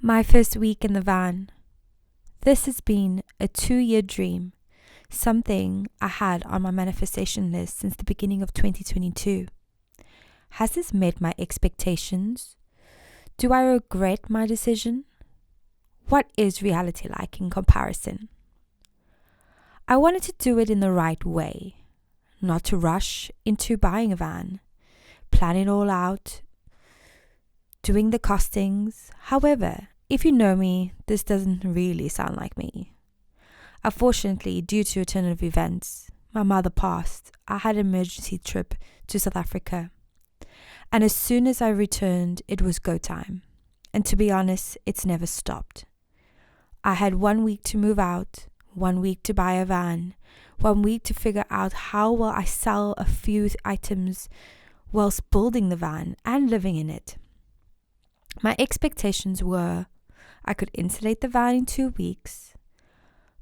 My first week in the van. This has been a 2-year dream, something I had on my manifestation list since the beginning of 2022. Has this met my expectations? Do I regret my decision? What is reality like in comparison? I wanted to do it in the right way, not to rush into buying a van, plan it all out, doing the costings. However, if you know me, this doesn't really sound like me. Unfortunately, due to a turn of events, my mother passed. I had an emergency trip to South Africa. And as soon as I returned, it was go time. And to be honest, it's never stopped. I had 1 week to move out, 1 week to buy a van, 1 week to figure out how will I sell a few items whilst building the van and living in it. My expectations were I could insulate the van in 2 weeks,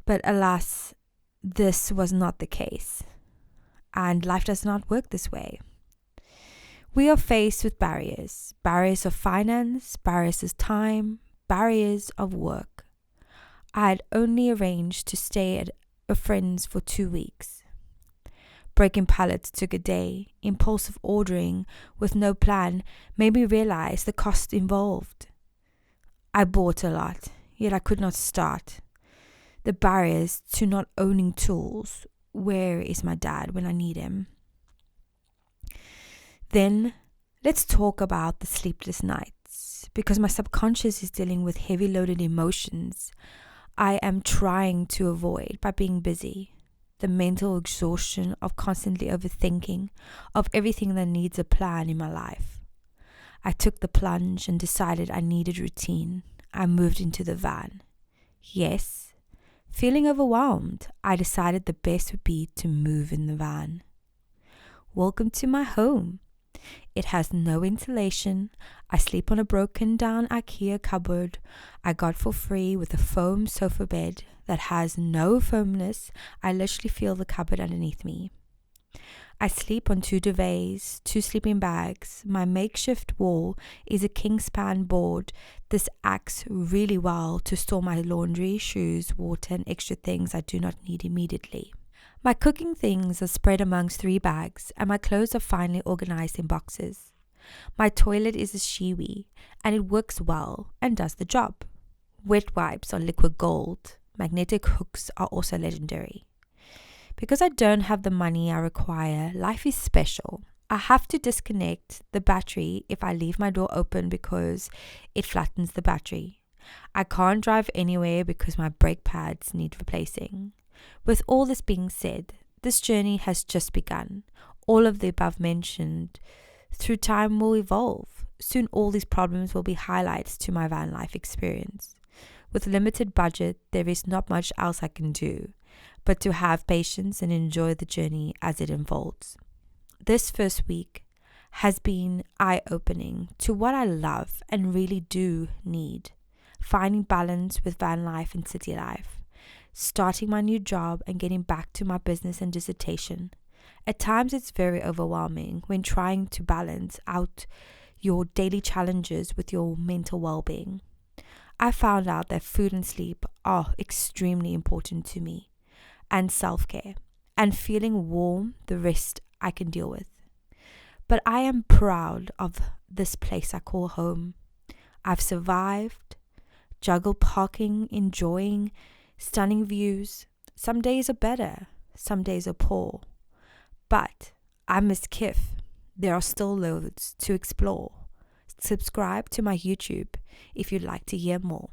but alas, this was not the case, and life does not work this way. We are faced with barriers of finance, barriers of time, barriers of work. I had only arranged to stay at a friend's for 2 weeks. Breaking pallets took a day. Impulsive ordering with no plan made me realize the cost involved. I bought a lot, yet I could not start. The barriers to not owning tools. Where is my dad when I need him? Then let's talk about the sleepless nights, because my subconscious is dealing with heavy loaded emotions I am trying to avoid by being busy. The mental exhaustion of constantly overthinking of everything that needs a plan in my life. I took the plunge and decided I needed routine. I moved into the van. Yes, feeling overwhelmed, I decided the best would be to move in the van. Welcome to my home. It has no insulation. I sleep on a broken down IKEA cupboard I got for free with a foam sofa bed that has no firmness. I literally feel the cupboard underneath me. I sleep on 2 duvets, 2 sleeping bags. My makeshift wall is a kingspan board. This acts really well to store my laundry, shoes, water and extra things I do not need immediately. My cooking things are spread amongst 3 bags and my clothes are finely organized in boxes. My toilet is a Shiwi and it works well and does the job. Wet wipes are liquid gold. Magnetic hooks are also legendary. Because I don't have the money I require, life is special. I have to disconnect the battery if I leave my door open because it flattens the battery. I can't drive anywhere because my brake pads need replacing. With all this being said, this journey has just begun. All of the above mentioned through time will evolve. Soon all these problems will be highlights to my van life experience. With limited budget, there is not much else I can do, but to have patience and enjoy the journey as it unfolds. This first week has been eye-opening to what I love and really do need. Finding balance with van life and city life. Starting my new job and getting back to my business and dissertation. At times it's very overwhelming when trying to balance out your daily challenges with your mental well-being. I found out that food and sleep are extremely important to me, and self-care, and feeling warm, the rest I can deal with. But I am proud of this place I call home. I've survived, juggled parking, enjoying stunning views. Some days are better, some days are poor. But I miss Kif. There are still loads to explore. Subscribe to my YouTube if you'd like to hear more.